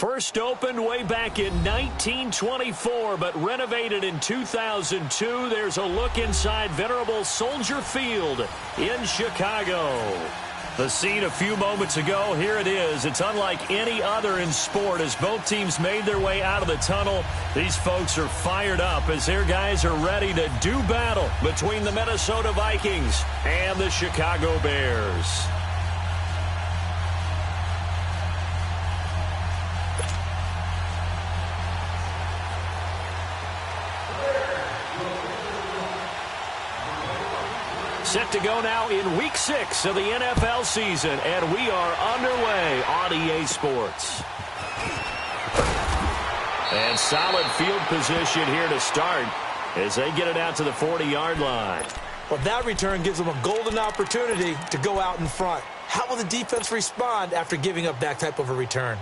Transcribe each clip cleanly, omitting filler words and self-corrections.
First opened way back in 1924, but renovated in 2002. There's a look inside venerable Soldier Field in Chicago. The scene a few moments ago, here it is. It's unlike any other in sport as both teams made their way out of the tunnel. These folks are fired up as their guys are ready to do battle between the Minnesota Vikings and the Chicago Bears. Set to go now in Week 6 of the NFL season, and we are underway on EA Sports. And solid field position here to start as they get it out to the 40-yard line. Well, that return gives them a golden opportunity to go out in front. How will the defense respond after giving up that type of a return?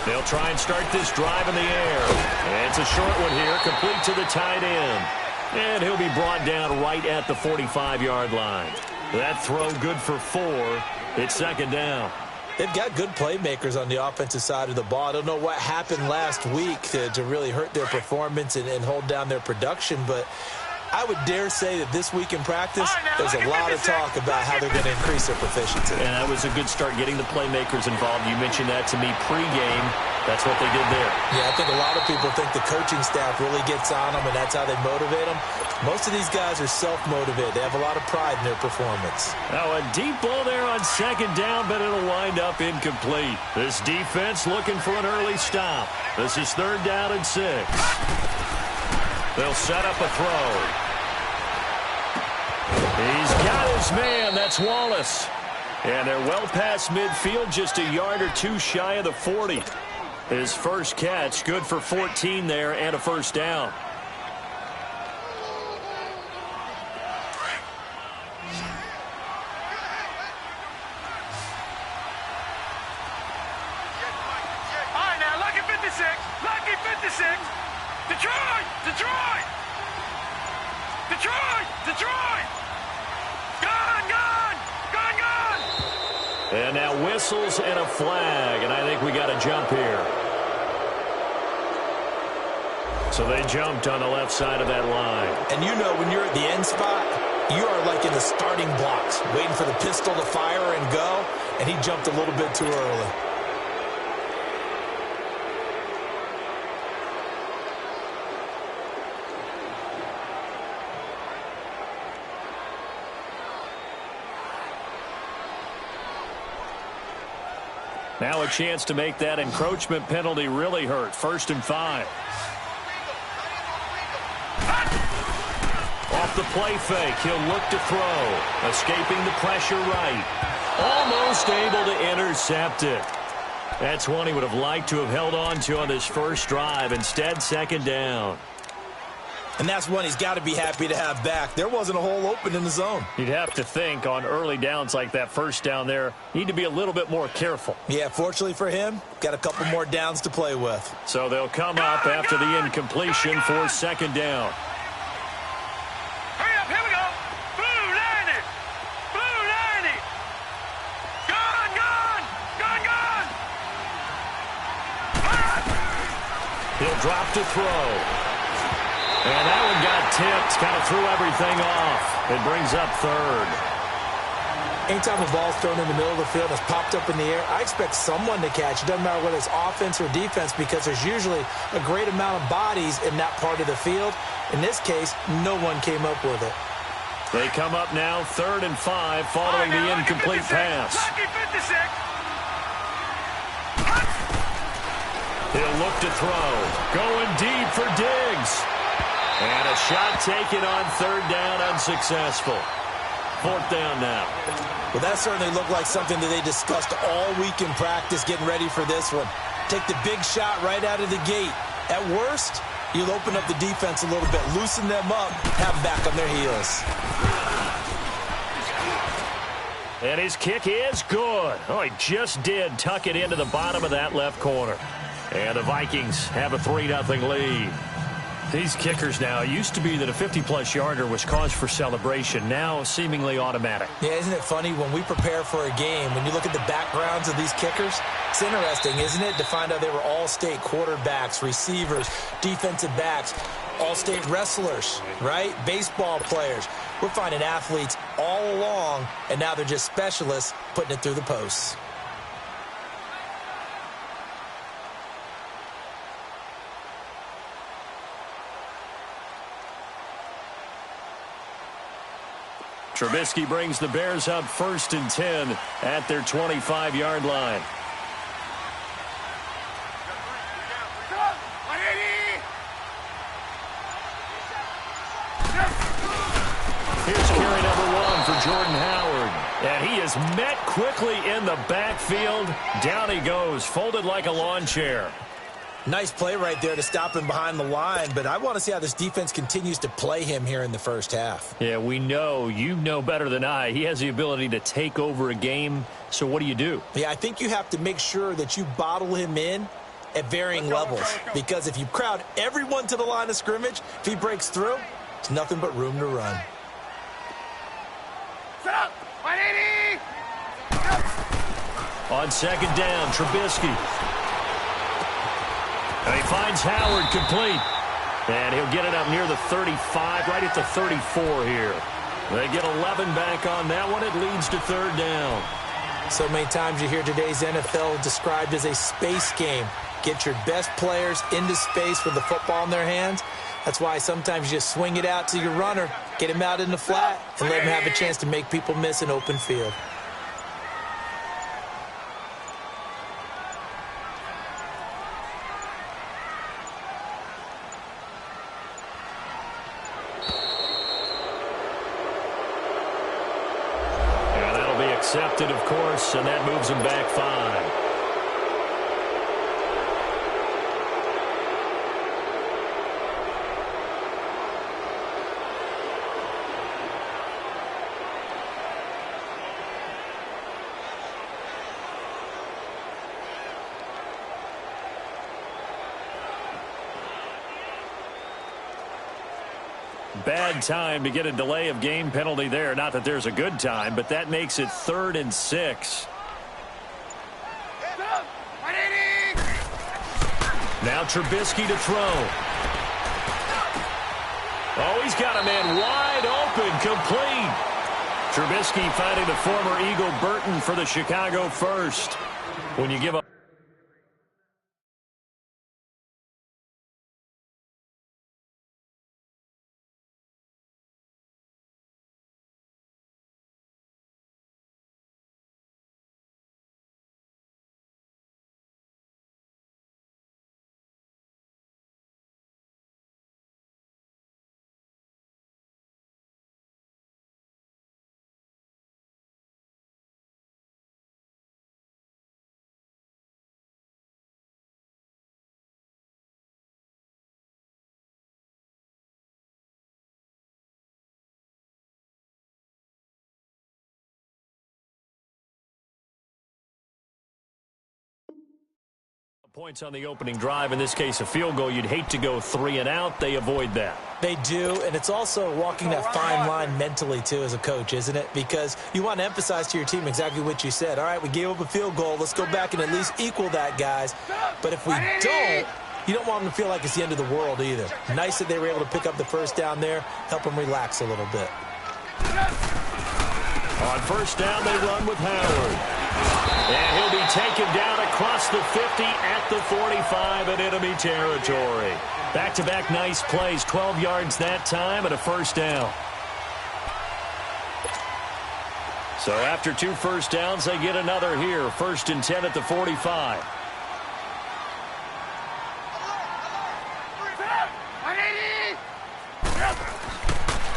They'll try and start this drive in the air. And it's a short one here, complete to the tight end. And he'll be brought down right at the 45-yard line. That throw good for 4. It's second down. They've got good playmakers on the offensive side of the ball. I don't know what happened last week to really hurt their performance and hold down their production, but I would dare say that this week in practice, there's a lot of talk about how they're going to increase their proficiency. And that was a good start getting the playmakers involved. You mentioned that to me pregame. That's what they did there. Yeah, I think a lot of people think the coaching staff really gets on them, and that's how they motivate them. Most of these guys are self-motivated. They have a lot of pride in their performance. Now a deep ball there on second down, but it'll wind up incomplete. This defense looking for an early stop. This is third down and 6. They'll set up a throw. He's got his man. That's Wallace. And they're well past midfield, just a yard or two shy of the 40. His first catch, good for 14 there and a first down. All right, now, lucky 56. Lucky 56. Detroit! Detroit! Detroit! Detroit! Gone! Gone! Gone! Gone! And now whistles and a flag, and I think we got a jump here. So they jumped on the left side of that line. And you know when you're at the end spot, you are like in the starting blocks, waiting for the pistol to fire and go, and he jumped a little bit too early. Now a chance to make that encroachment penalty really hurt. 1st and 5. Off the play fake, he'll look to throw. Escaping the pressure right. Almost able to intercept it. That's one he would have liked to have held on to on this first drive. Instead, second down. And that's one he's got to be happy to have back. There wasn't a hole open in the zone. You'd have to think on early downs like that first down there, need to be a little bit more careful. Yeah, fortunately for him, got a couple more downs to play with. So they'll come up after the incompletion for second down. Hurry up, here we go. Blue 90. Blue 90. Gone, gone. Gone, gone. He'll drop to throw. And that one got tipped, kind of threw everything off. It brings up third. Anytime a ball's thrown in the middle of the field and it's popped up in the air, I expect someone to catch. It doesn't matter whether it's offense or defense because there's usually a great amount of bodies in that part of the field. In this case, no one came up with it. They come up now, 3rd and 5, following the incomplete pass. Lucky 56. He'll look to throw. Going deep for Diggs. And a shot taken on 3rd down, unsuccessful. 4th down now. Well, that certainly looked like something that they discussed all week in practice, getting ready for this one. Take the big shot right out of the gate. At worst, you'll open up the defense a little bit, loosen them up, have them back on their heels. And his kick is good. Oh, he just did tuck it into the bottom of that left corner. And the Vikings have a 3-0 lead. These kickers now, it used to be that a 50-plus yarder was cause for celebration. Now, seemingly automatic. Yeah, isn't it funny when we prepare for a game, when you look at the backgrounds of these kickers, it's interesting, isn't it, to find out they were all-state quarterbacks, receivers, defensive backs, all-state wrestlers, right? Baseball players. We're finding athletes all along, and now they're just specialists putting it through the posts. Trubisky brings the Bears up 1st and 10 at their 25-yard line. Here's carry number 1 for Jordan Howard. And he is met quickly in the backfield. Down he goes, folded like a lawn chair. Nice play right there to stop him behind the line, but I want to see how this defense continues to play him here in the first half. Yeah, we know, you know better than I, he has the ability to take over a game, so what do? Yeah, I think you have to make sure that you bottle him in at varying levels, because if you crowd everyone to the line of scrimmage, if he breaks through, it's nothing but room to run. On 2nd down, Trubisky. And he finds Howard complete. And he'll get it up near the 35, right at the 34 here. They get 11 back on that one. It leads to 3rd down. So many times you hear today's NFL described as a space game. Get your best players into space with the football in their hands. That's why sometimes you just swing it out to your runner, get him out in the flat, and let him have a chance to make people miss an open field. Accepted, of course, and that moves him back 5. Bad time to get a delay of game penalty there. Not that there's a good time, but that makes it 3rd and 6. Now Trubisky to throw. Oh, he's got a man wide open, complete. Trubisky finding the former Eagle Burton for the Chicago first. When you give up points on the opening drive, in this case a field goal, you'd hate to go 3 and out. They avoid that. They do, and it's also walking that fine line mentally, too, as a coach, isn't it? Because you want to emphasize to your team exactly what you said. All right, we gave up a field goal. Let's go back and at least equal that, guys. But if we don't, you don't want them to feel like it's the end of the world either. Nice that they were able to pick up the first down there, help them relax a little bit. On 1st down, they run with Howard. And he'll be taken down across the 50 at the 45 in enemy territory. Back-to-back nice plays, 12 yards that time and a 1st down. So after 2 first downs, they get another here. 1st and 10 at the 45.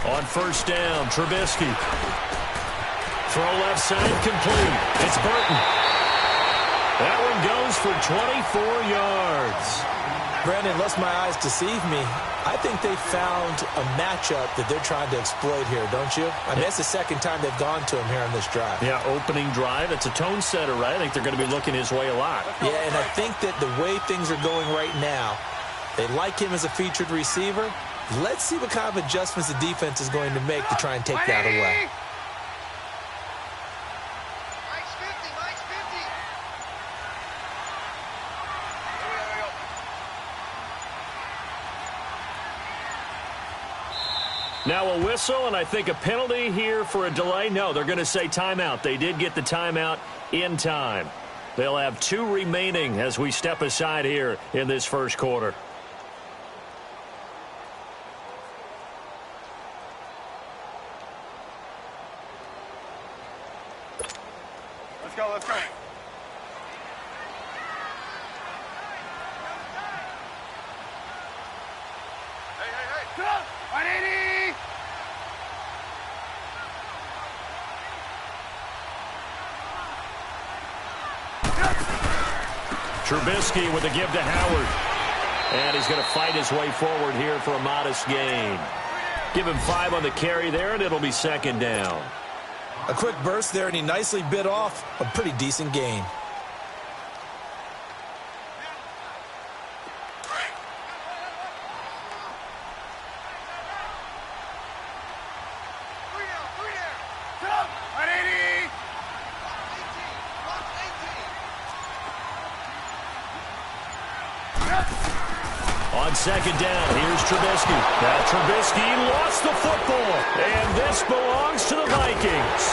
On 1st down, Trubisky. Throw left side, complete. It's Burton. That one goes for 24 yards. Brandon, unless my eyes deceive me, I think they found a matchup that they're trying to exploit here, don't you? I mean, it's the second time they've gone to him here on this drive. Yeah, opening drive. It's a tone setter, right? I think they're going to be looking his way a lot. Yeah, and I think that the way things are going right now, they like him as a featured receiver. Let's see what kind of adjustments the defense is going to make to try and take that away. Now a whistle, and I think a penalty here for a delay. No, they're going to say timeout. They did get the timeout in time. They'll have 2 remaining as we step aside here in this first quarter. Let's go, let's go. Hey. 180! Trubisky with a give to Howard. And he's going to fight his way forward here for a modest gain. Give him 5 on the carry there, and it'll be second down. A quick burst there, and he nicely bit off a pretty decent gain. On second down, here's Trubisky. Now Trubisky lost the football, and this belongs to the Vikings.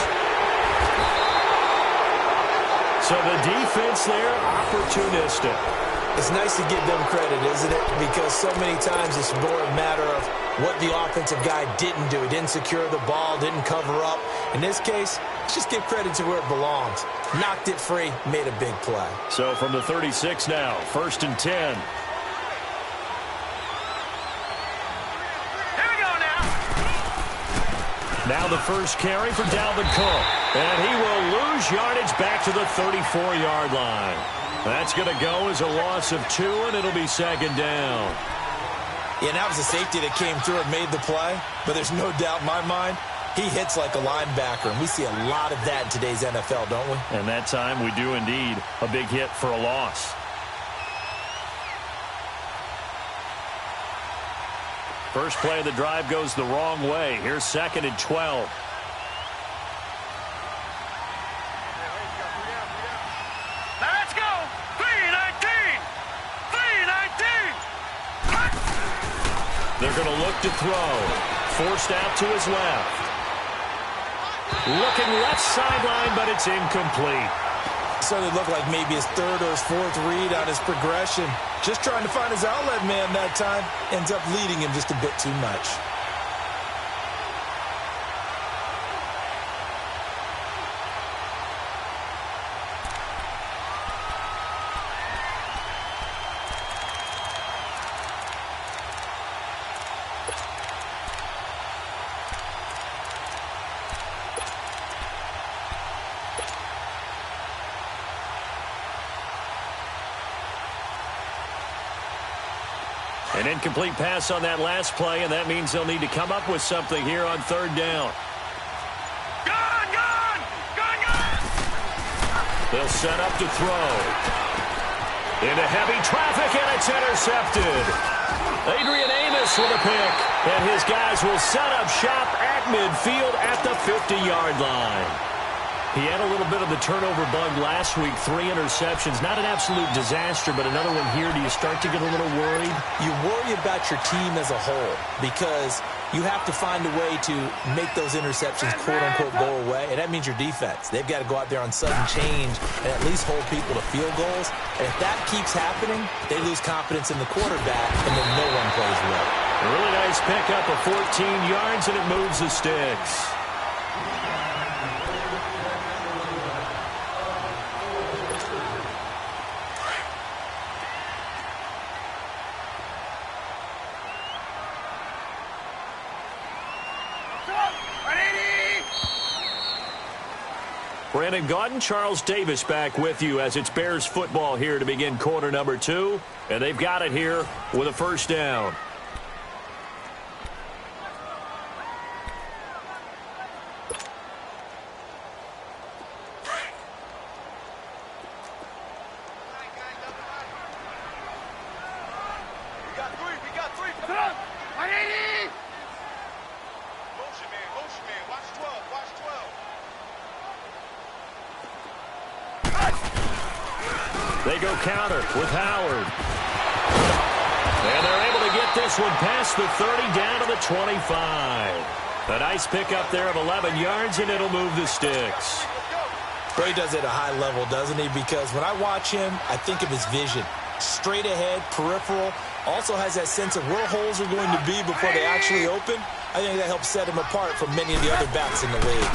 So the defense there, opportunistic. It's nice to give them credit, isn't it? Because so many times it's more a matter of what the offensive guy didn't do. He didn't secure the ball, didn't cover up. In this case, let's just give credit to where it belongs. Knocked it free, made a big play. So from the 36 now, 1st and 10. Now the first carry for Dalvin Cook. And he will lose yardage back to the 34-yard line. That's going to go as a loss of 2, and it'll be second down. Yeah, and that was a safety that came through and made the play. But there's no doubt in my mind, he hits like a linebacker. And we see a lot of that in today's NFL, don't we? And that time we do indeed a big hit for a loss. First play of the drive goes the wrong way. Here's 2nd and 12. Let's go! 3-19! 3-19! They're going to look to throw. Forced out to his left. Looking left sideline, but it's incomplete. Certainly looked like maybe his 3rd or his 4th read on his progression. Just trying to find his outlet man that time. Ends up leading him just a bit too much. An incomplete pass on that last play, and that means they'll need to come up with something here on 3rd down. Gone! They'll set up to throw. Into heavy traffic, and it's intercepted. Adrian Amos with a pick, and his guys will set up shop at midfield at the 50-yard line. He had a little bit of the turnover bug last week, 3 interceptions. Not an absolute disaster, but another one here. Do you start to get a little worried? You worry about your team as a whole because you have to find a way to make those interceptions, quote-unquote, go away, and that means your defense. They've got to go out there on sudden change and at least hold people to field goals. And if that keeps happening, they lose confidence in the quarterback, and then no one plays well. A really nice pickup of 14 yards, and it moves the sticks. Brandon Gaudin, Charles Davis back with you as it's Bears football here to begin quarter number 2. And they've got it here with a first down. They go counter with Howard. And they're able to get this one past the 30 down to the 25. A nice pickup there of 11 yards, and it'll move the sticks. Bray does it at a high level, doesn't he? Because when I watch him, I think of his vision. Straight ahead, peripheral. Also has that sense of where holes are going to be before they actually open. I think that helps set him apart from many of the other backs in the league.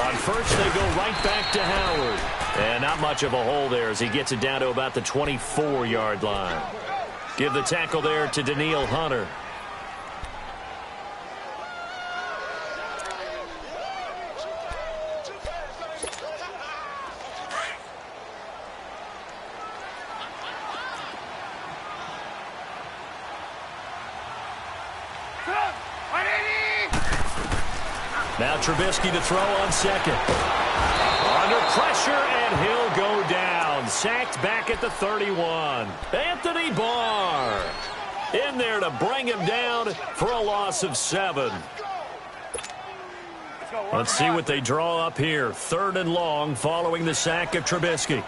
On first, they go right back to Howard. And not much of a hole there as he gets it down to about the 24-yard line. Give the tackle there to Danielle Hunter. Now Trubisky to throw on second. Under pressure, and he'll go down. Sacked back at the 31. Anthony Barr in there to bring him down for a loss of 7. Let's see what they draw up here. 3rd and long following the sack of Trubisky.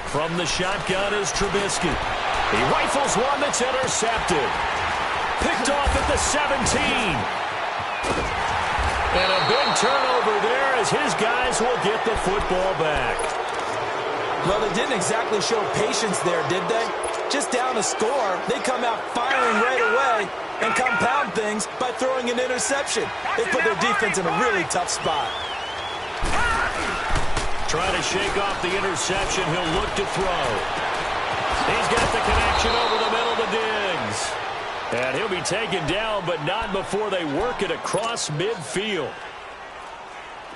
From the shotgun is Trubisky. He rifles one that's intercepted. Picked off at the 17. And a big turnover there as his guys will get the football back. Well, they didn't exactly show patience there, did they? Just down a score, they come out firing right away and compound things by throwing an interception. They put their defense in a really tough spot. Trying to shake off the interception. He'll look to throw. He's got the connection over the middle to Diggs. And he'll be taken down, but not before they work it across midfield.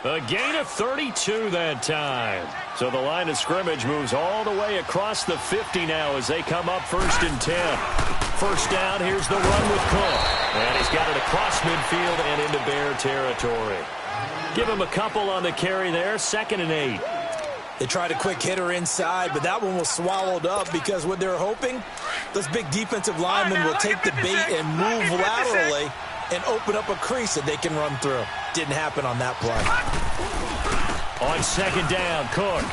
A gain of 32 that time. So the line of scrimmage moves all the way across the 50 now as they come up 1st and 10. First down, here's the run with Cook. And he's got it across midfield and into Bear territory. Give him a couple on the carry there, 2nd and 8. They tried a quick hitter inside, but that one was swallowed up because what they're hoping, those big defensive linemen will take the bait and move laterally and open up a crease that they can run through. Didn't happen on that play. On 2nd down, Cook.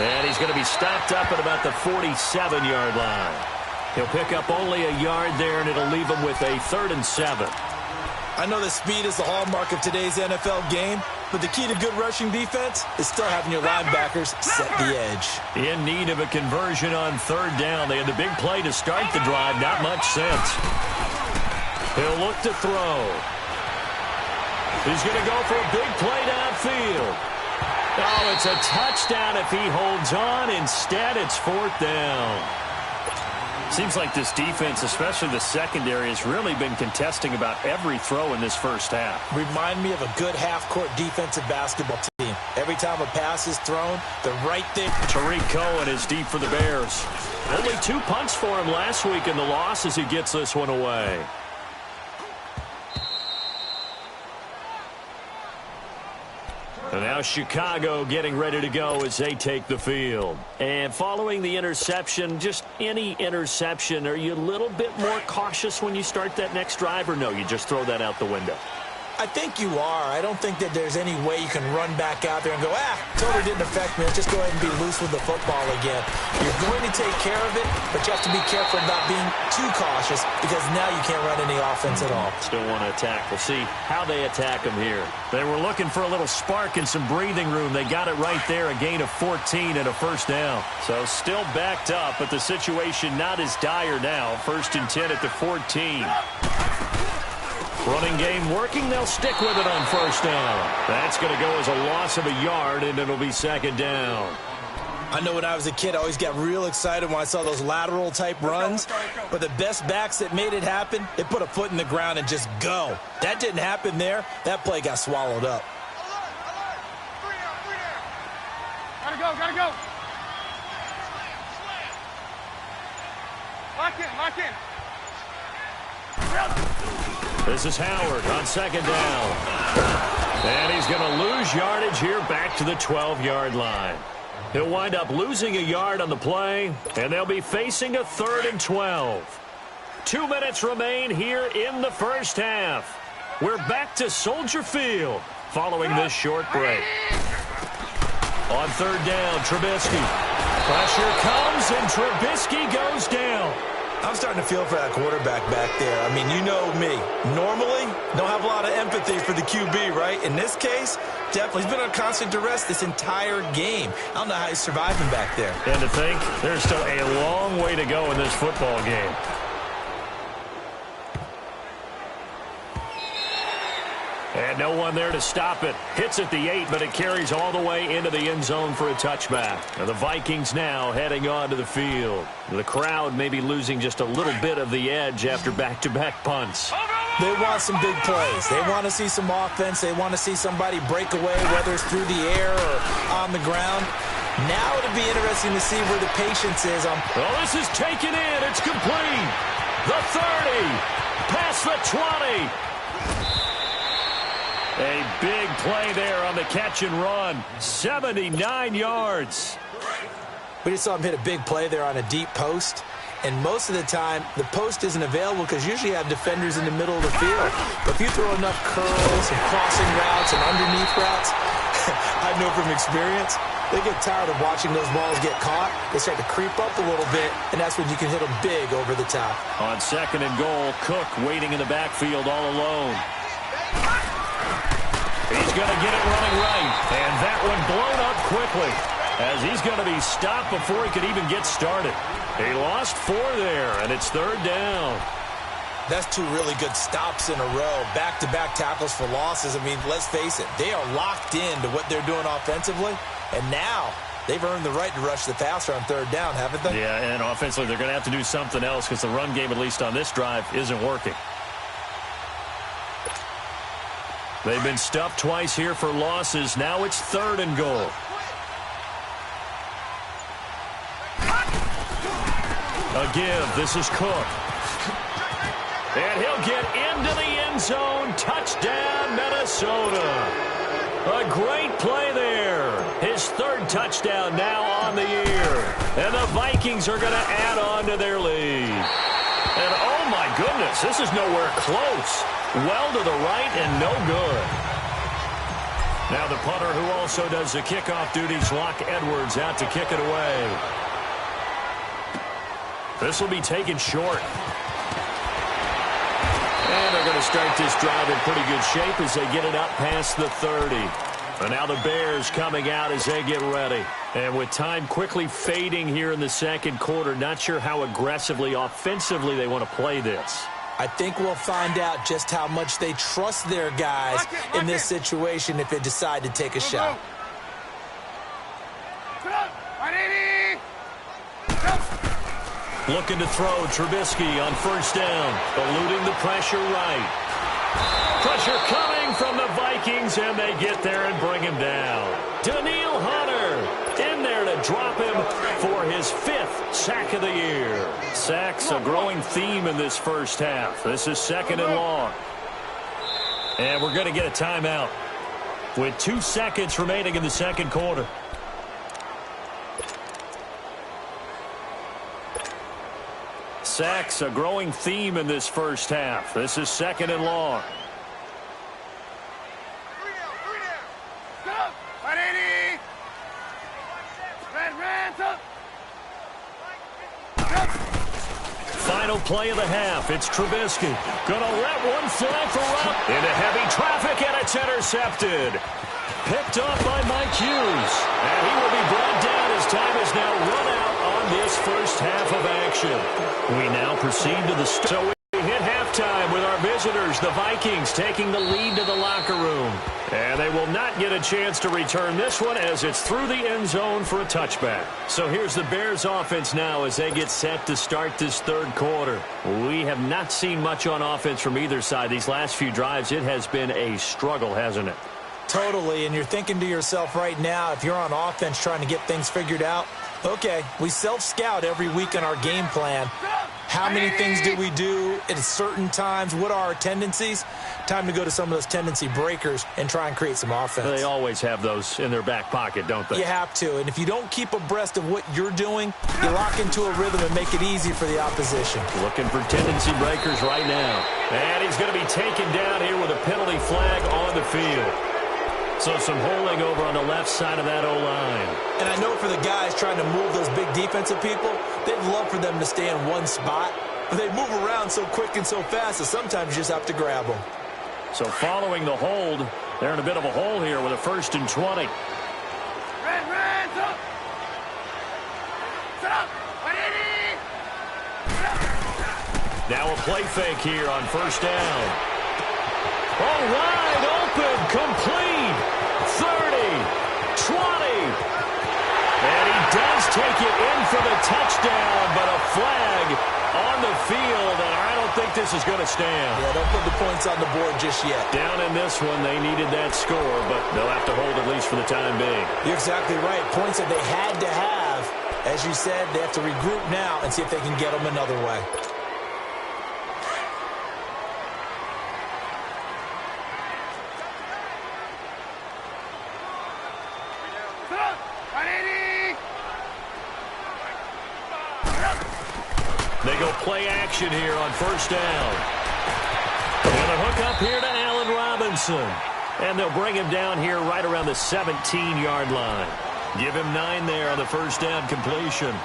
And he's going to be stopped up at about the 47-yard line. He'll pick up only a yard there, and it'll leave him with a 3rd and 7. I know that speed is the hallmark of today's NFL game, but the key to good rushing defense is still having your linebackers set the edge. In need of a conversion on 3rd down. They had the big play to start the drive. Not much sense. He'll look to throw. He's going to go for a big play downfield. Oh, it's a touchdown if he holds on. Instead, it's 4th down. Seems like this defense, especially the secondary, has really been contesting about every throw in this first half. Remind me of a good half-court defensive basketball team. Every time a pass is thrown, they're right there. Tariq Cohen is deep for the Bears. Only 2 punts for him last week in the loss as he gets this one away. And now Chicago getting ready to go as they take the field. And following the interception, just any interception, are you a little bit more cautious when you start that next drive, or no, you just throw that out the window? I think you are. I don't think that there's any way you can run back out there and go, totally didn't affect me. Let's just go ahead and be loose with the football again. You're going to take care of it, but you have to be careful about being too cautious because now you can't run any offense at all. Still want to attack. We'll see how they attack them here. They were looking for a little spark and some breathing room. They got it right there, a gain of 14 and a 1st down. So still backed up, but the situation not as dire now. 1st and 10 at the 14. Running game working. They'll stick with it on 1st down. That's going to go as a loss of a yard, and it'll be 2nd down. I know when I was a kid, I always got real excited when I saw those lateral type runs. But the best backs that made it happen, they put a foot in the ground and just go. That didn't happen there. That play got swallowed up. Gotta go, gotta go. Lock in. This is Howard on second down. And he's going to lose yardage here back to the 12-yard line. He'll wind up losing a yard on the play, and they'll be facing a 3rd and 12. 2 minutes remain here in the first half. We're back to Soldier Field following this short break. On 3rd down, Trubisky. Pressure comes, and Trubisky goes down. I'm starting to feel for that quarterback back there. I mean, you know me. Normally, don't have a lot of empathy for the QB, right? In this case, definitely. He's been on constant duress this entire game. I don't know how he's surviving back there. And to think, there's still a long way to go in this football game. And no one there to stop it. Hits at the 8, but it carries all the way into the end zone for a touchback. And the Vikings now heading onto the field. The crowd may be losing just a little bit of the edge after back-to-back punts. They want some big plays. They want to see some offense. They want to see somebody break away, whether it's through the air or on the ground. Now it'll be interesting to see where the patience is. Well, this is taken in. It's complete. The 30. Past the 20. A big play there on the catch and run. 79 yards. We just saw him hit a big play there on a deep post. And most of the time, the post isn't available because usually you have defenders in the middle of the field. But if you throw enough curls and crossing routes and underneath routes, I know from experience, they get tired of watching those balls get caught. They start to creep up a little bit, and that's when you can hit them big over the top. On 2nd and goal, Cook waiting in the backfield all alone. He's going to get it running right, and that one blown up quickly as he's going to be stopped before he could even get started. He lost 4 there, and it's 3rd down. That's 2 really good stops in a row. Back-to-back tackles for losses. I mean, let's face it, they are locked into what they're doing offensively, and now they've earned the right to rush the passer on 3rd down, haven't they? Yeah, and offensively they're going to have to do something else because the run game, at least on this drive, isn't working. They've been stuffed twice here for losses. Now it's 3rd and goal. A give. This is Cook. And he'll get into the end zone. Touchdown, Minnesota. A great play there. His 3rd touchdown now on the year. And the Vikings are going to add on to their lead. And oh my goodness, this is nowhere close. Well to the right and no good. Now the punter who also does the kickoff duties, Locke Edwards, out to kick it away. This will be taken short. And they're going to start this drive in pretty good shape as they get it up past the 30. And now the Bears coming out as they get ready. And with time quickly fading here in the 2nd quarter, not sure how aggressively, offensively they want to play this. I think we'll find out just how much they trust their guys in this situation if they decide to take a shot. Looking to throw, Trubisky on 1st down, eluding the pressure right. Pressure coming from the Vikings, and they get there and bring him down. Danielle Hunter in there to drop him for his 5th sack of the year. Sacks a growing theme in this first half. This is 2nd and long. And we're going to get a timeout with 2 seconds remaining in the 2nd quarter. Sacks a growing theme in this first half. This is 2nd and long. Final play of the half. It's Trubisky. Gonna let one fly for Rupp. Into heavy traffic, and it's intercepted. Picked off by Mike Hughes. And he will be brought down as time is now run out on this first half of action. We now proceed to the start. So we hit halftime. halftime with our visitors, the Vikings, taking the lead to the locker room. And they will not get a chance to return this one as it's through the end zone for a touchback. So here's the Bears offense now as they get set to start this third quarter. We have not seen much on offense from either side. These last few drives, it has been a struggle, hasn't it? Totally, and you're thinking to yourself right now, if you're on offense trying to get things figured out, okay, we self-scout every week in our game plan. How many things did we do at certain times? What are our tendencies? Time to go to some of those tendency breakers and try and create some offense. They always have those in their back pocket, don't they? You have to, and if you don't keep abreast of what you're doing, you lock into a rhythm and make it easy for the opposition. Looking for tendency breakers right now. And he's going to be taken down here with a penalty flag on the field. So some holding over on the left side of that O-line. And I know for the guys trying to move those big defensive people, they'd love for them to stay in one spot. But they move around so quick and so fast that sometimes you just have to grab them. So following the hold, they're in a bit of a hole here with a 1st and 20. Hands up! Sit up! Now a play fake here on 1st down. Oh, wide open, complete. 30, 20. And he does take it in for the touchdown, but a flag on the field, and I don't think this is going to stand. Yeah, don't put the points on the board just yet. Down in this one, they needed that score, but they'll have to hold at least for the time being. You're exactly right. Points that they had to have. As you said, they have to regroup now and see if they can get them another way. They go play action here on 1st down. And a hook up here to Allen Robinson. And they'll bring him down here right around the 17-yard line. Give him 9 there on the 1st down completion.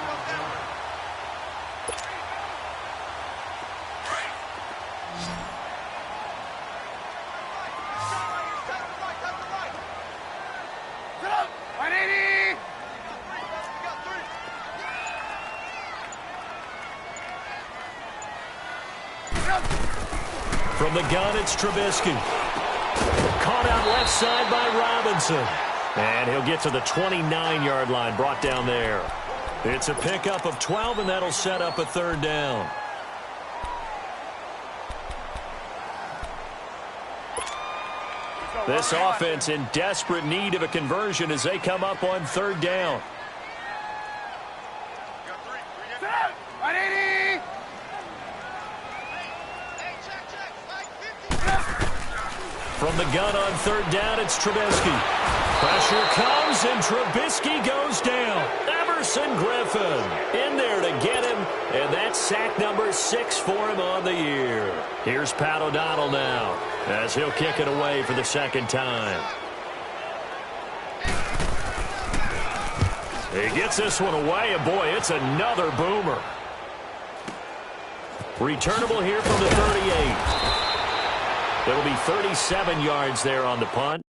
From the gun, it's Trubisky. Caught out left side by Robinson. And he'll get to the 29-yard line, brought down there. It's a pickup of 12, and that'll set up a 3rd down. This offense in desperate need of a conversion as they come up on 3rd down. From the gun on 3rd down, it's Trubisky. Pressure comes, and Trubisky goes down. Everson Griffen in there to get him, and that's sack number 6 for him on the year. Here's Pat O'Donnell now as he'll kick it away for the 2nd time. He gets this one away, and boy, it's another boomer. Returnable here from the 38. It'll be 37 yards there on the punt.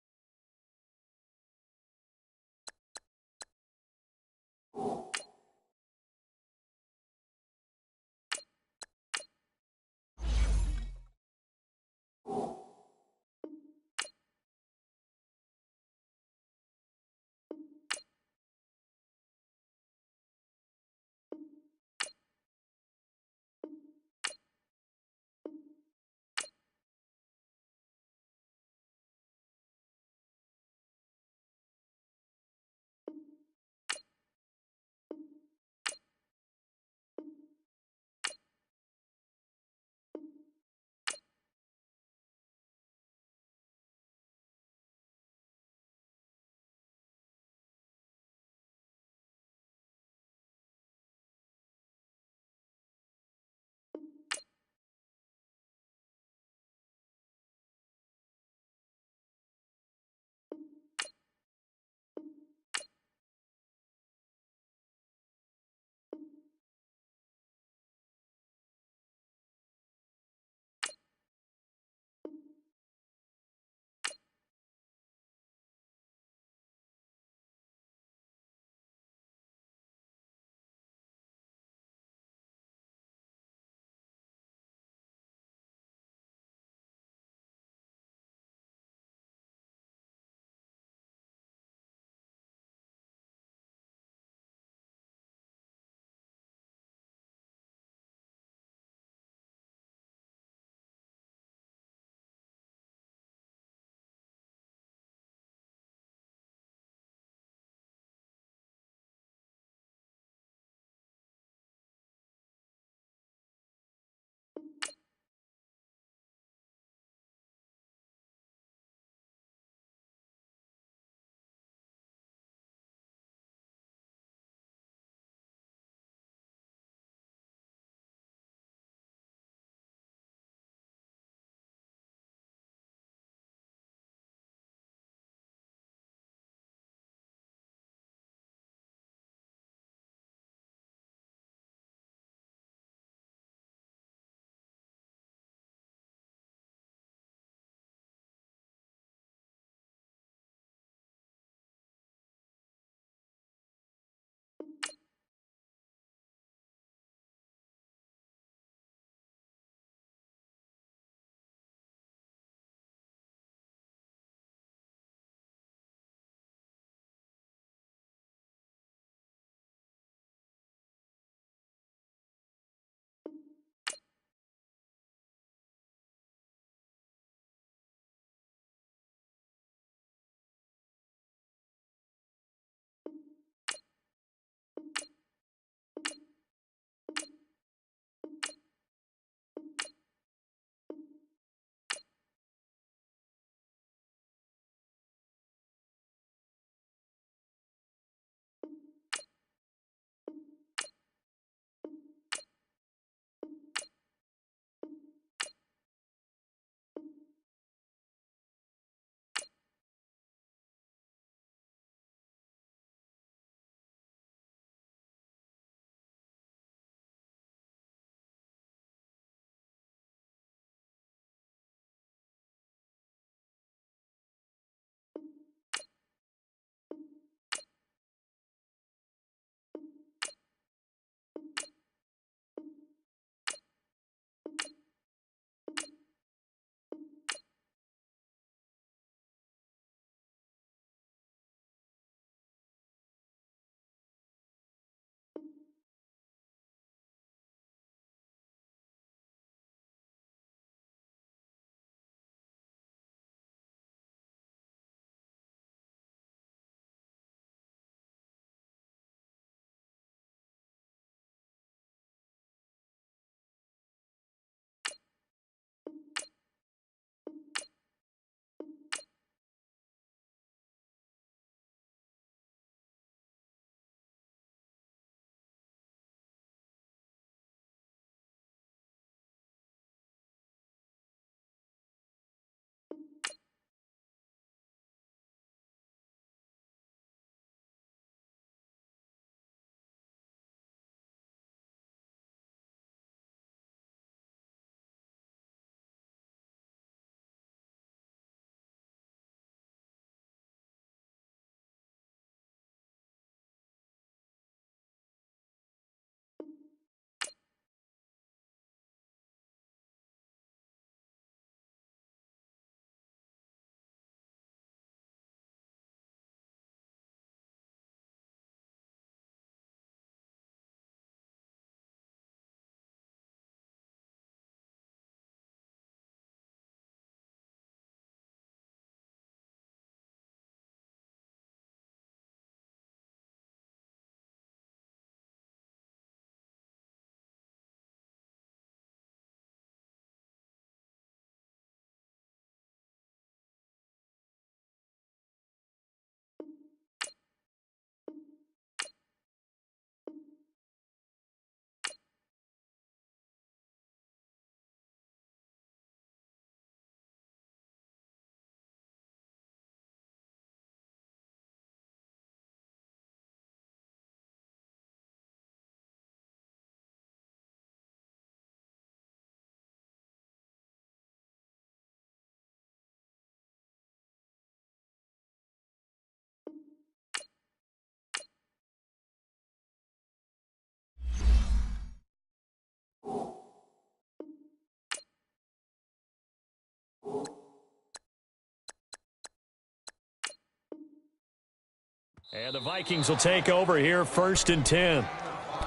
And the Vikings will take over here, 1st and 10.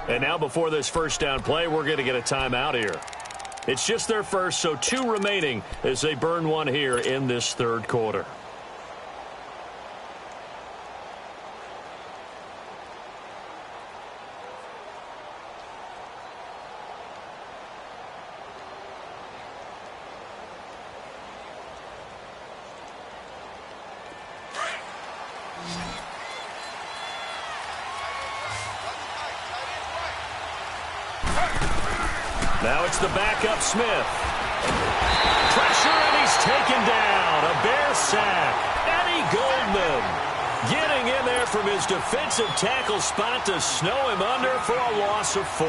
And now before this first down play, we're going to get a timeout here. It's just their first, so 2 remaining as they burn one here in this third quarter. Now it's the backup Smith. Pressure, and he's taken down. A Bear sack. Eddie Goldman getting in there from his defensive tackle spot to snow him under for a loss of 4.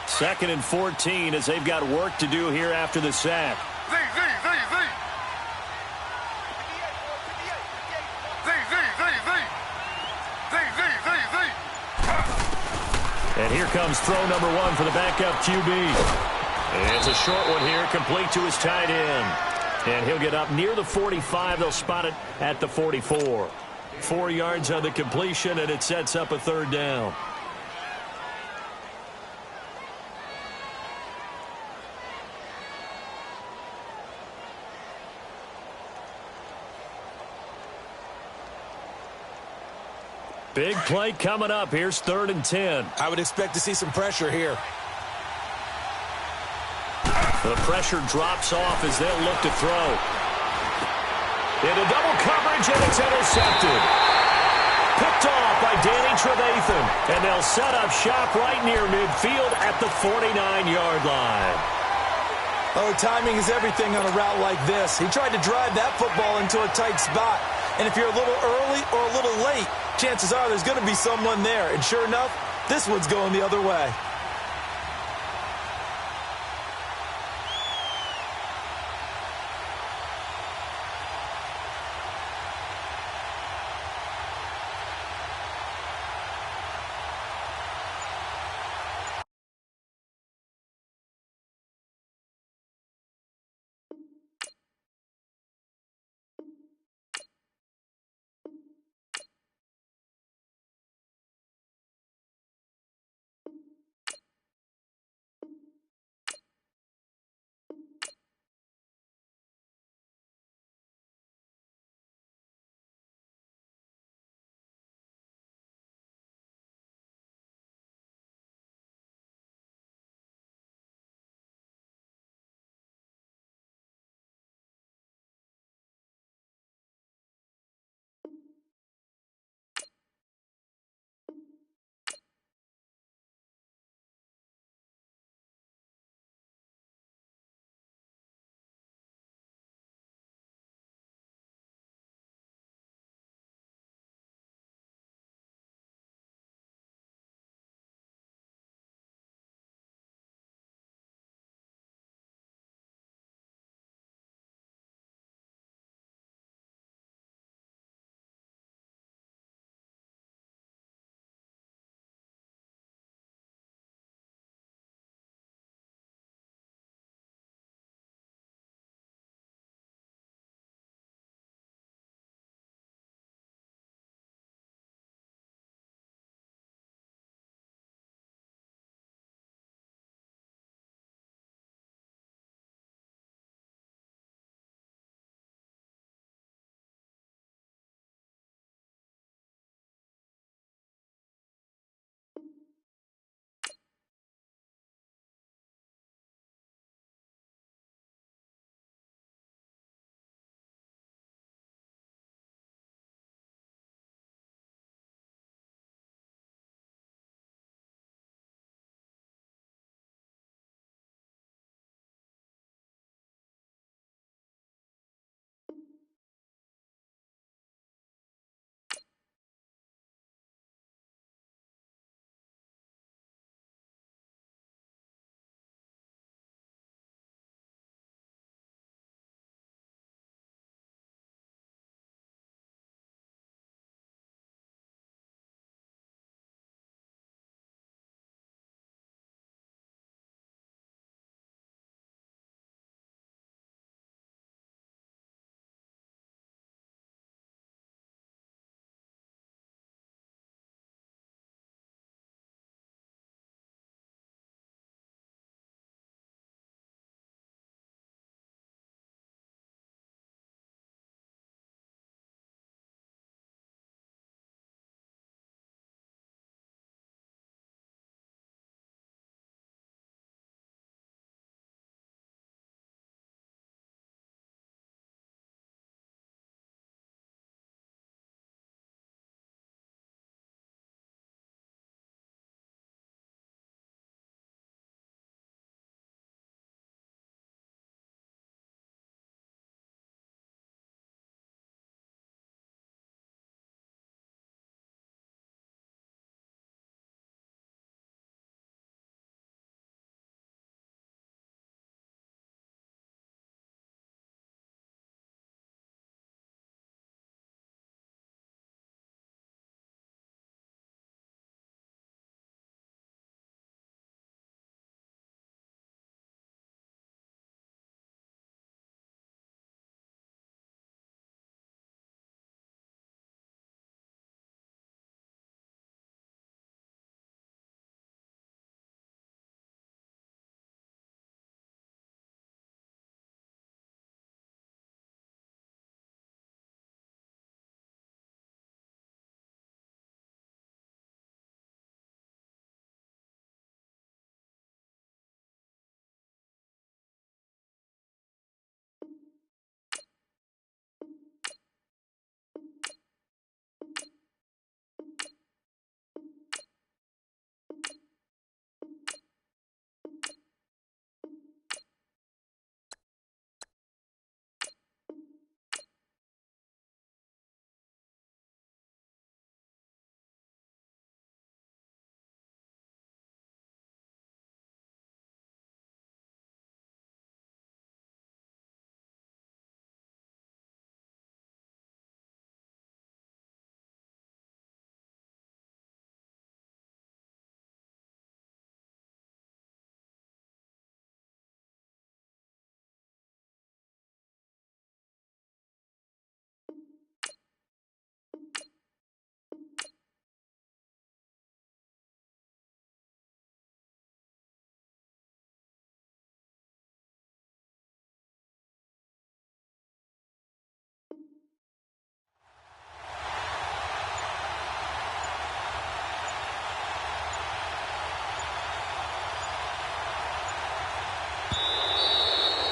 Second and 14 as they've got work to do here after the sack. And here comes throw number 1 for the backup QB. And it's a short one here, complete to his tight end. And he'll get up near the 45. They'll spot it at the 44. 4 yards on the completion, and it sets up a 3rd down. Big play coming up. Here's 3rd and 10. I would expect to see some pressure here. The pressure drops off as they'll look to throw. Into double coverage, and it's intercepted. Picked off by Danny Trevathan. And they'll set up shop right near midfield at the 49-yard line. Oh, timing is everything on a route like this. He tried to drive that football into a tight spot. And if you're a little early or a little late, chances are there's going to be someone there. And sure enough, this one's going the other way.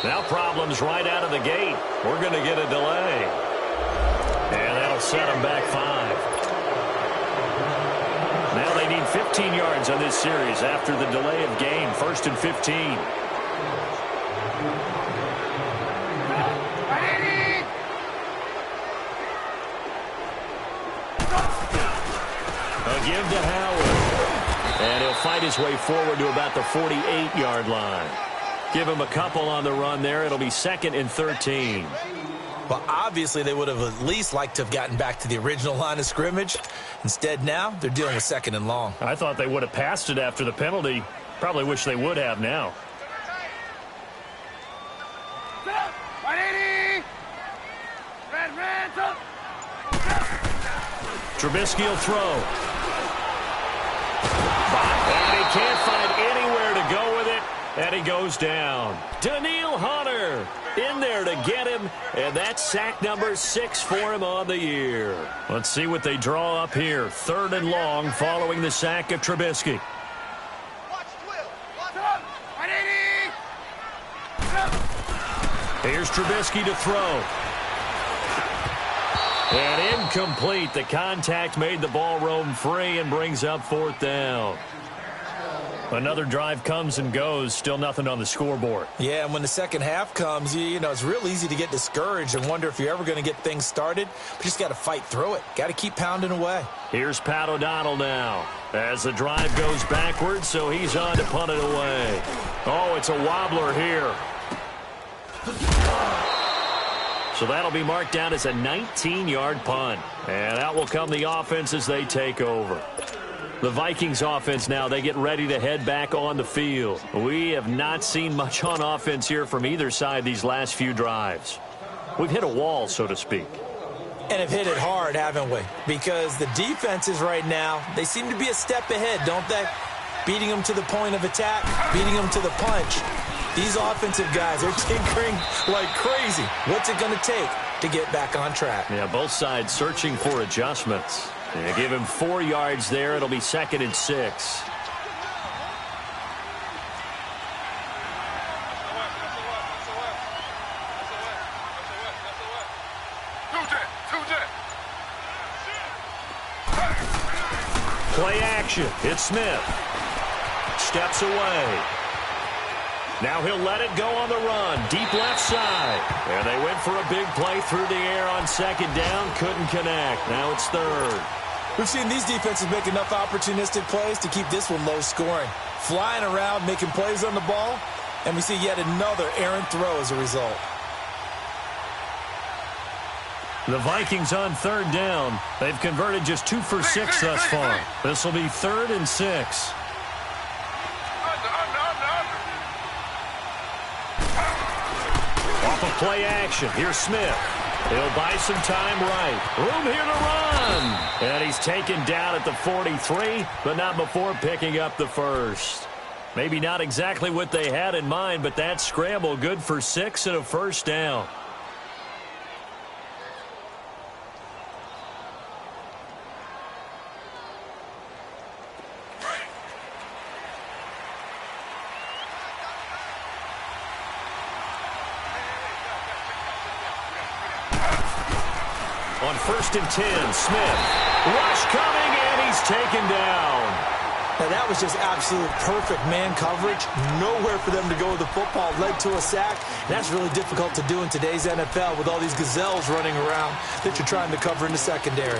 Now problems right out of the gate. We're going to get a delay. And that'll set them back 5. Now they need 15 yards on this series after the delay of game. 1st and 15. A give to Howard. And he'll fight his way forward to about the 48-yard line. Give him a couple on the run there. It'll be 2nd and 13. Well, obviously, they would have at least liked to have gotten back to the original line of scrimmage. Instead, now they're dealing with 2nd and long. I thought they would have passed it after the penalty. Probably wish they would have now. Trubisky will throw. And he can't find anywhere to go with it. And he goes down. Danielle Hunter in there to get him. And that's sack number 6 for him on the year. Let's see what they draw up here. 3rd and long following the sack of Trubisky. Here's Trubisky to throw. And incomplete. The contact made the ball roam free and brings up 4th down. Another drive comes and goes. Still nothing on the scoreboard. Yeah, and when the second half comes, you know, it's real easy to get discouraged and wonder if you're ever going to get things started. But you just got to fight through it. Got to keep pounding away. Here's Pat O'Donnell now as the drive goes backwards, so he's on to punt it away. Oh, it's a wobbler here. So that'll be marked down as a 19-yard punt. And out will come the offense as they take over. The Vikings offense now, they get ready to head back on the field. We have not seen much on offense here from either side these last few drives. We've hit a wall, so to speak. And have hit it hard, haven't we? Because the defenses right now, they seem to be a step ahead, don't they? Beating them to the point of attack, beating them to the punch. These offensive guys are tinkering like crazy. What's it going to take to get back on track? Yeah, both sides searching for adjustments. They give him 4 yards there. It'll be 2nd and 6. Play action. It's Smith. Steps away. Now he'll let it go on the run. Deep left side. And they went for a big play through the air on 2nd down. Couldn't connect. Now it's 3rd. We've seen these defenses make enough opportunistic plays to keep this one low scoring. Flying around, making plays on the ball, and we see yet another errant throw as a result. The Vikings on 3rd down. They've converted just 2 for 6 thus far. This will be 3rd and 6. Off of play action. Here's Smith. He'll buy some time right. Room here to run. And he's taken down at the 43, but not before picking up the first. Maybe not exactly what they had in mind, but that scramble good for 6 and a first down. On 1st and 10, Smith. Rush coming, and he's taken down. Now, that was just absolute perfect man coverage. Nowhere for them to go with the football. Led to a sack. And that's really difficult to do in today's NFL with all these gazelles running around that you're trying to cover in the secondary.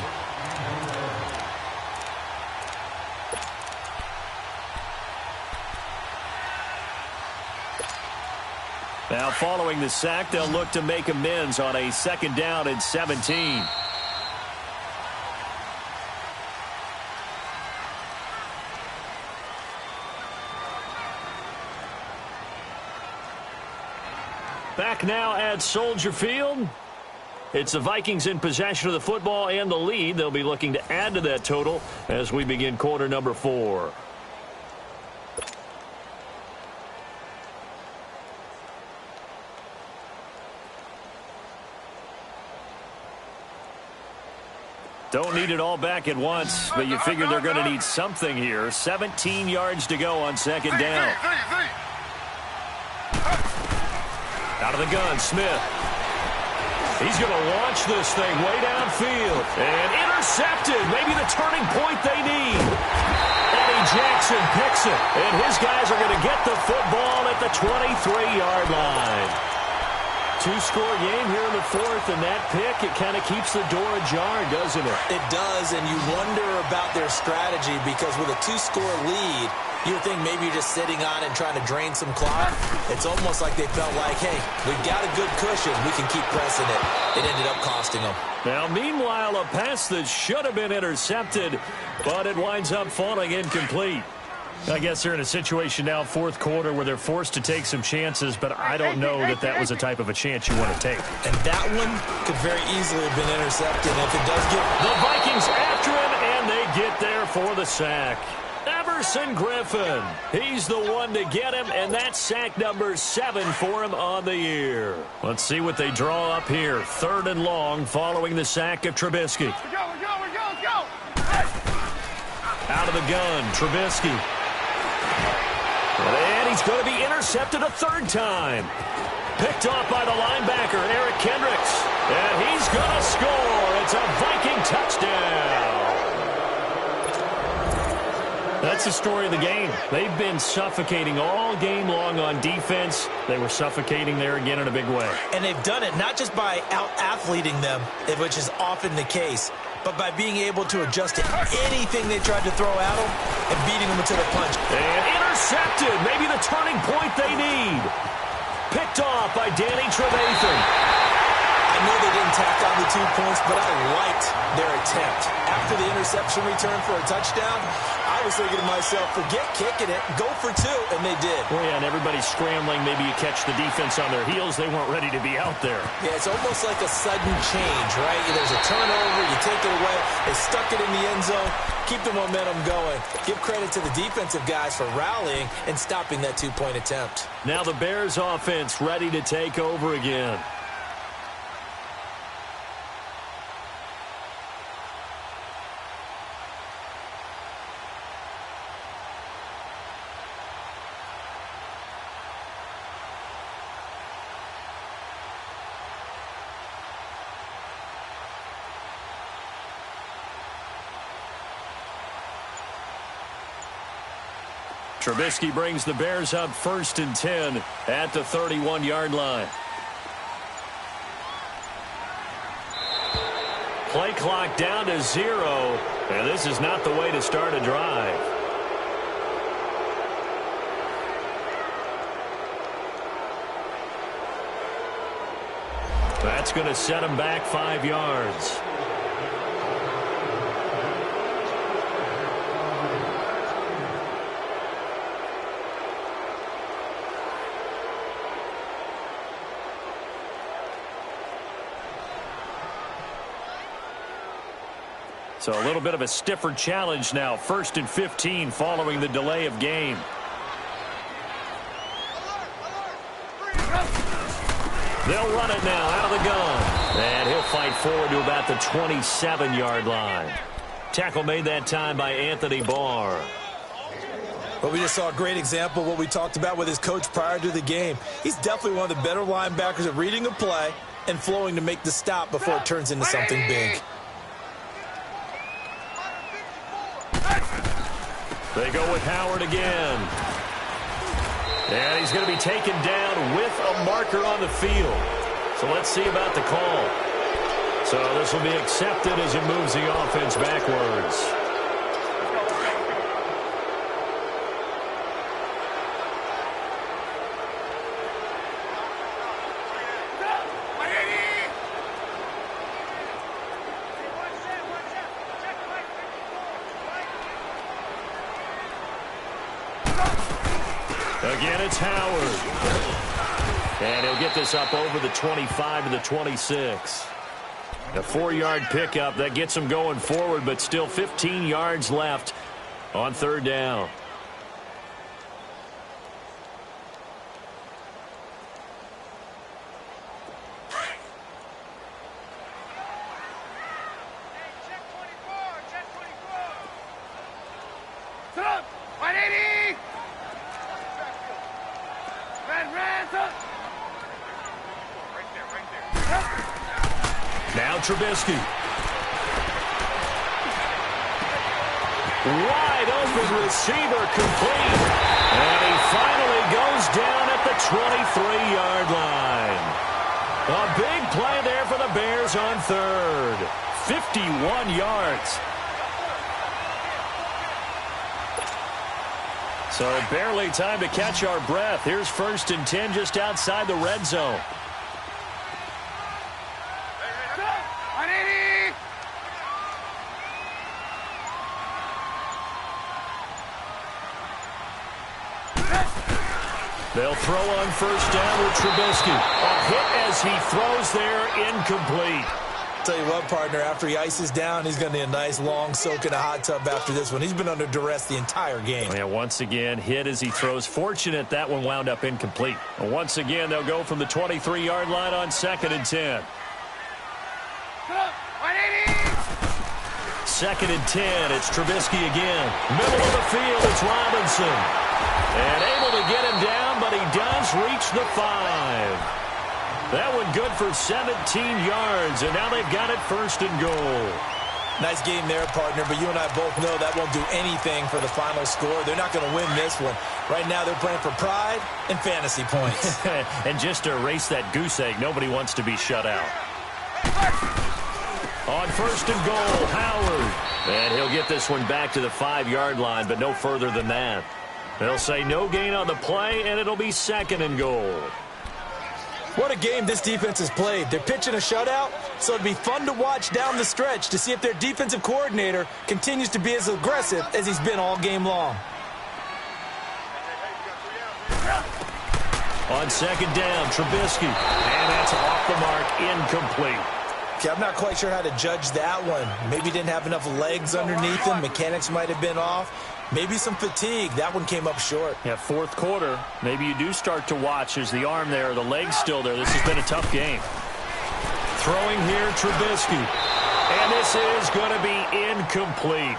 Now, following the sack, they'll look to make amends on a 2nd down and 17. Back now at Soldier Field. It's the Vikings in possession of the football and the lead. They'll be looking to add to that total as we begin quarter number 4. Don't need it all back at once, but you figure they're going to need something here. 17 yards to go on 2nd down. Out of the gun, Smith. He's going to launch this thing way downfield. And intercepted. Maybe the turning point they need. Eddie Jackson picks it. And his guys are going to get the football at the 23-yard line. Two-score game here in the fourth, and that pick, it kind of keeps the door ajar, doesn't it? It does, and you wonder about their strategy because with a two-score lead, you would think maybe you're just sitting on it and trying to drain some clock. It's almost like they felt like, hey, we've got a good cushion. We can keep pressing it. It ended up costing them. Now, meanwhile, a pass that should have been intercepted, but it winds up falling incomplete. I guess they're in a situation now, fourth quarter, where they're forced to take some chances, but I don't know that that was a type of a chance you want to take. And that one could very easily have been intercepted. If it does get... The Vikings after him, and they get there for the sack. Everson Griffin. He's the one to get him, and that's sack number 7 for him on the year. Let's see what they draw up here. 3rd and long following the sack of Trubisky. Go. Out of the gun, Trubisky. And he's going to be intercepted a 3rd time. Picked off by the linebacker, Eric Kendricks. And he's going to score. It's a Viking touchdown. That's the story of the game. They've been suffocating all game long on defense. They were suffocating there again in a big way. And they've done it not just by out-athleting them, which is often the case, but by being able to adjust to anything they tried to throw at them and beating them until the punch. And intercepted. Maybe the turning point they need. Picked off by Danny Trevathan. I know they didn't tack on the 2 points, but I liked their attempt. After the interception return for a touchdown, I was thinking to myself, forget kicking it, go for 2, and they did. Well, yeah, and everybody's scrambling. Maybe you catch the defense on their heels. They weren't ready to be out there. Yeah, it's almost like a sudden change, right? There's a turnover, you take it away, they stuck it in the end zone, keep the momentum going. Give credit to the defensive guys for rallying and stopping that 2-point attempt. Now the Bears offense ready to take over again. Trubisky brings the Bears up 1st and 10 at the 31-yard line. Play clock down to 0, and this is not the way to start a drive. That's going to set him back 5 yards. So a little bit of a stiffer challenge now. 1st and 15 following the delay of game. They'll run it now out of the gun. And he'll fight forward to about the 27-yard line. Tackle made that time by Anthony Barr. But we just saw a great example of what we talked about with his coach prior to the game. He's definitely one of the better linebackers at reading a play and flowing to make the stop before it turns into something big. They go with Howard again. And he's going to be taken down with a marker on the field. So let's see about the call. So this will be accepted as it moves the offense backwards. Again, it's Howard. And he'll get this up over the 25 to the 26. A 4-yard pickup. That gets him going forward, but still 15 yards left on 3rd down. Trubisky. Wide open receiver complete. And he finally goes down at the 23-yard line. A big play there for the Bears on third. 51 yards. So barely time to catch our breath. Here's 1st and 10 just outside the red zone. They'll throw on 1st down with Trubisky. A hit as he throws there, incomplete. Tell you what, partner, after he ices down, he's going to need a nice long soak in a hot tub after this one. He's been under duress the entire game. Yeah, once again, hit as he throws. Fortunate that one wound up incomplete. And once again, they'll go from the 23-yard line on 2nd and 10. 2nd and 10, it's Trubisky again. Middle of the field, it's Robinson. And able to get him down, but he does reach the 5. That one good for 17 yards, and now they've got it 1st and goal. Nice game there, partner, but you and I both know that won't do anything for the final score. They're not going to win this one. Right now they're playing for pride and fantasy points. And just to erase that goose egg, nobody wants to be shut out. On 1st and goal, Howard. And he'll get this one back to the 5-yard line, but no further than that. They'll say no gain on the play, and it'll be 2nd and goal. What a game this defense has played. They're pitching a shutout, so it'd be fun to watch down the stretch to see if their defensive coordinator continues to be as aggressive as he's been all game long. On 2nd down, Trubisky. And that's off the mark, incomplete. Okay, I'm not quite sure how to judge that one. Maybe didn't have enough legs underneath him. Mechanics might have been off. Maybe some fatigue. That one came up short. Yeah, 4th quarter. Maybe you do start to watch. There's the arm there, the leg's still there. This has been a tough game. Throwing here, Trubisky. And this is going to be incomplete.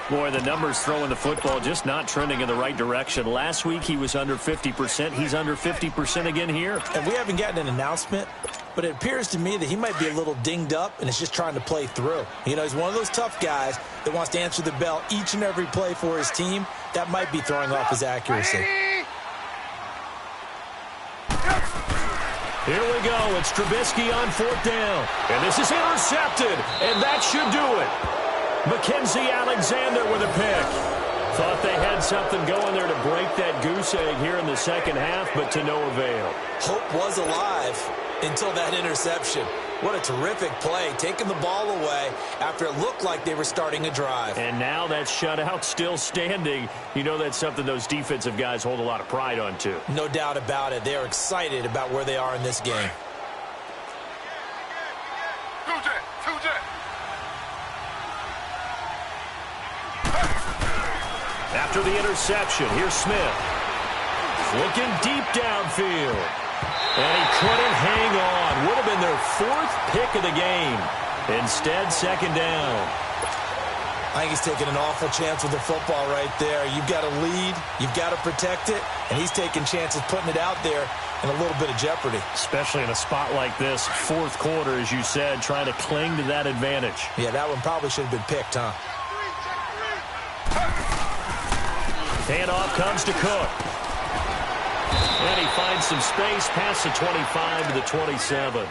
Boy, the numbers throwing the football just not trending in the right direction. Last week he was under 50%. He's under 50% again here. And we haven't gotten an announcement, but it appears to me that he might be a little dinged up and is just trying to play through. You know, he's one of those tough guys that wants to answer the bell each and every play for his team. That might be throwing off his accuracy. Here we go. It's Trubisky on 4th down. And this is intercepted. And that should do it. Mackenzie Alexander with a pick. Thought they had something going there to break that goose egg here in the 2nd half, but to no avail. Hope was alive until that interception. What a terrific play, taking the ball away after it looked like they were starting a drive. And now that shutout still standing. You know that's something those defensive guys hold a lot of pride on, too. No doubt about it. They are excited about where they are in this game. After the interception, here's Smith. Looking deep downfield. And he couldn't hang on. Would have been their 4th pick of the game. Instead, 2nd down. I think he's taking an awful chance with the football right there. You've got to lead. You've got to protect it. And he's taking chances putting it out there in a little bit of jeopardy. Especially in a spot like this, 4th quarter, as you said, trying to cling to that advantage. Yeah, that one probably should have been picked, huh? Handoff comes to Cook. And he finds some space past the 25 to the 27.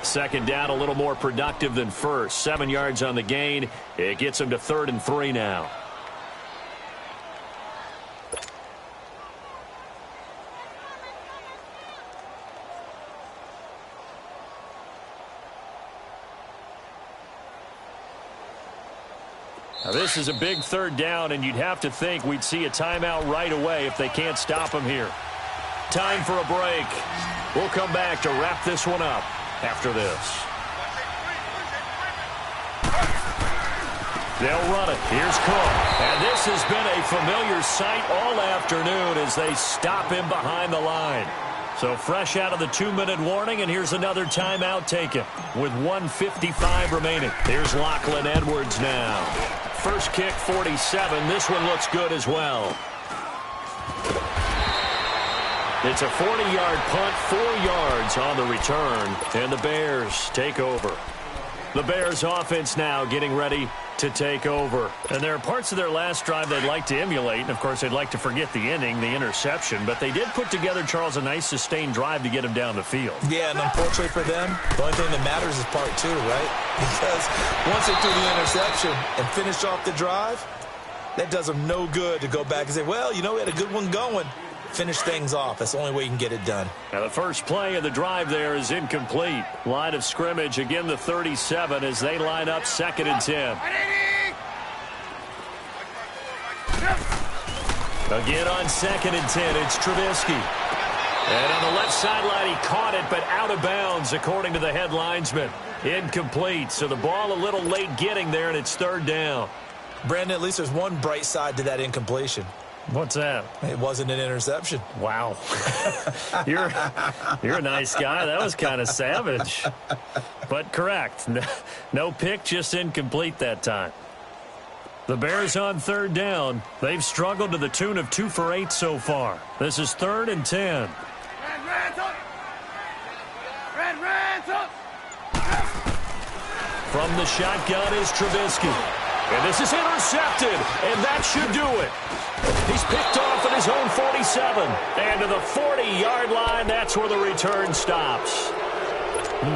2nd down, a little more productive than 1st. 7 yards on the gain. It gets him to 3rd and 3 now. Now this is a big 3rd down, and you'd have to think we'd see a timeout right away if they can't stop him here. Time for a break. We'll come back to wrap this one up after this. They'll run it. Here's Cook. And this has been a familiar sight all afternoon as they stop him behind the line. So fresh out of the 2-minute warning, and here's another timeout taken with 1:55 remaining. Here's Lachlan Edwards now. First kick, 47. This one looks good as well. It's a 40-yard punt, 4 yards on the return, and the Bears take over. The Bears offense now getting ready to take over. And there are parts of their last drive they'd like to emulate. And, of course, they'd like to forget the inning, the interception. But they did put together, Charles, a nice sustained drive to get him down the field. Yeah, and unfortunately for them, the only thing that matters is part two, right? Because once they threw the interception and finished off the drive, that does them no good to go back and say, well, you know, we had a good one going. Finish things off. That's the only way you can get it done. Now the first play of the drive there is incomplete. Line of scrimmage, again the 37 as they line up 2nd and 10. Again on 2nd and 10, it's Trubisky. And on the left sideline, he caught it, but out of bounds, according to the head linesman. Incomplete, so the ball a little late getting there, and it's 3rd down. Brandon, at least there's one bright side to that incompletion. What's that? It wasn't an interception. Wow. You're a nice guy. That was kind of savage. But correct. No pick, just incomplete that time. The Bears on 3rd down. They've struggled to the tune of 2 for 8 so far. This is 3rd and 10. From the shotgun is Trubisky. And this is intercepted, and that should do it. He's picked off at his own 47. And to the 40-yard line, that's where the return stops.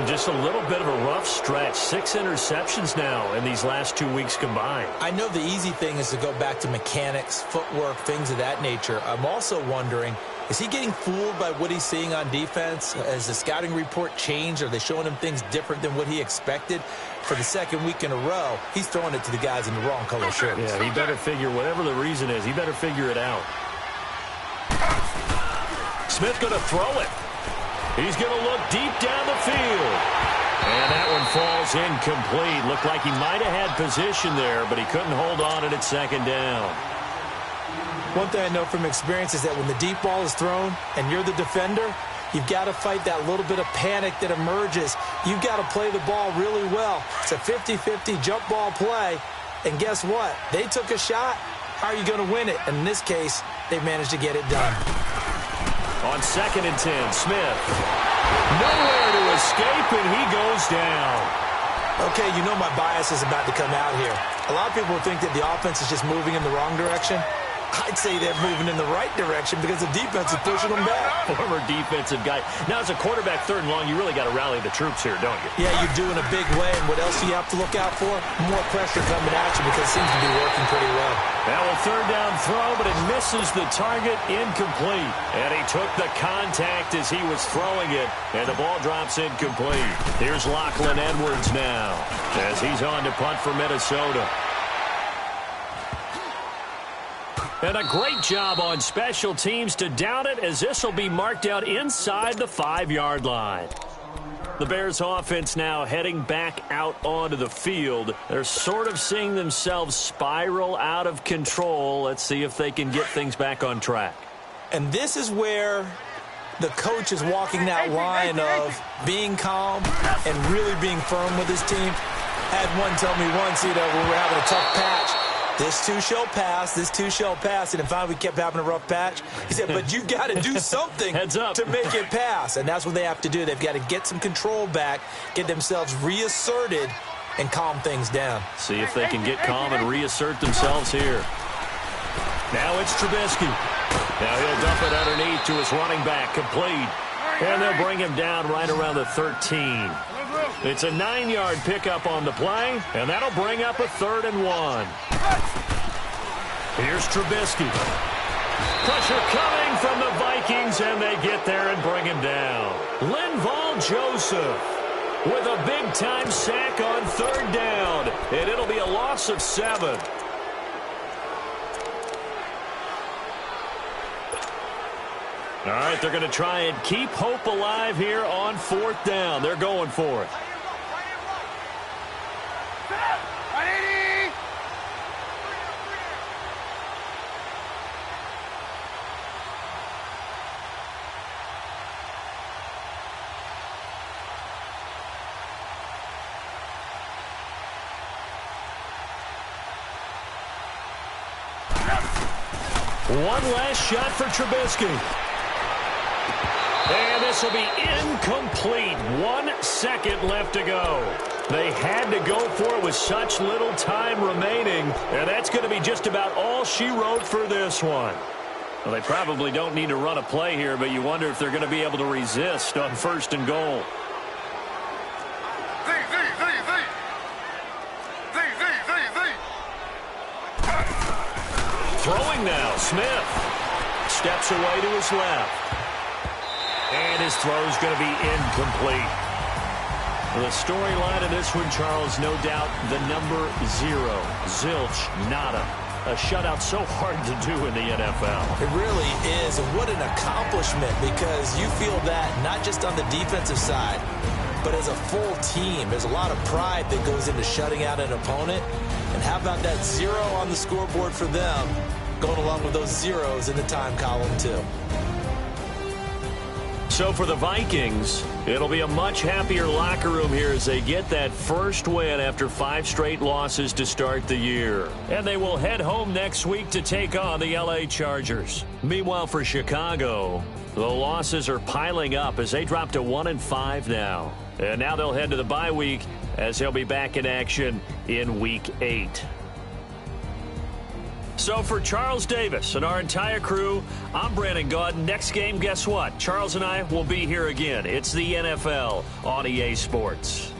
Just a little bit of a rough stretch. 6 interceptions now in these last 2 weeks combined. I know the easy thing is to go back to mechanics, footwork, things of that nature. I'm also wondering, is he getting fooled by what he's seeing on defense? Has the scouting report changed? Are they showing him things different than what he expected? For the 2nd week in a row, he's throwing it to the guys in the wrong color shirts. Yeah, he better figure, whatever the reason is, he better figure it out. Smith going to throw it. He's going to look deep down the field. And that one falls incomplete. Looked like he might have had position there, but he couldn't hold on it at 2nd down. One thing I know from experience is that when the deep ball is thrown and you're the defender, you've got to fight that little bit of panic that emerges. You've got to play the ball really well. It's a 50-50 jump ball play. And guess what? They took a shot. How are you going to win it? And in this case, they managed to get it done. On 2nd and 10, Smith. Nowhere to escape, and he goes down. Okay, you know my bias is about to come out here. A lot of people think that the offense is just moving in the wrong direction. I'd say they're moving in the right direction because the defense is pushing them back. Former defensive guy. Now, as a quarterback, 3rd and long, you really got to rally the troops here, don't you? Yeah, you do in a big way. And what else do you have to look out for? More pressure coming at you because it seems to be working pretty well. Now a 3rd down throw, but it misses the target, incomplete. And he took the contact as he was throwing it, and the ball drops incomplete. Here's Lachlan Edwards now as he's on to punt for Minnesota. And a great job on special teams to down it, as this will be marked out inside the 5-yard line. The Bears offense now heading back out onto the field. They're sort of seeing themselves spiral out of control. Let's see if they can get things back on track. And this is where the coach is walking that line of being calm and really being firm with his team. Had one tell me once, when we were having a tough patch, this too shall pass, this too shall pass. And finally, we kept having a rough patch. He said, but you've got to do something to make it pass. And that's what they have to do. They've got to get some control back, get themselves reasserted, and calm things down. See if they can get calm and reassert themselves here. Now it's Trubisky. Now he'll dump it underneath to his running back, complete. And they'll bring him down right around the 13. It's a 9-yard pickup on the play, and that'll bring up a 3rd and 1. Here's Trubisky. Pressure coming from the Vikings, and they get there and bring him down. Linval Joseph with a big-time sack on 3rd down, and it'll be a loss of 7. All right, they're going to try and keep hope alive here on 4th down. They're going for it. One last shot for Trubisky. And this will be incomplete. 1 second left to go. They had to go for it with such little time remaining, and that's going to be just about all she wrote for this one. Well, they probably don't need to run a play here, but you wonder if they're going to be able to resist on 1st and goal. Throwing now, Smith steps away to his left. And his throw's going to be incomplete. The storyline of this one, Charles, no doubt the number 0. Zilch, nada. A shutout so hard to do in the NFL. It really is, and what an accomplishment, because you feel that not just on the defensive side, but as a full team. There's a lot of pride that goes into shutting out an opponent. And how about that 0 on the scoreboard for them, going along with those zeros in the time column, too. So for the Vikings, it'll be a much happier locker room here as they get that first win after 5 straight losses to start the year. And they will head home next week to take on the LA Chargers. Meanwhile, for Chicago, the losses are piling up as they drop to 1-5 now. And now they'll head to the bye week as they'll be back in action in Week 8. So for Charles Davis and our entire crew, I'm Brandon Gaudin. Next game, guess what? Charles and I will be here again. It's the NFL on EA Sports.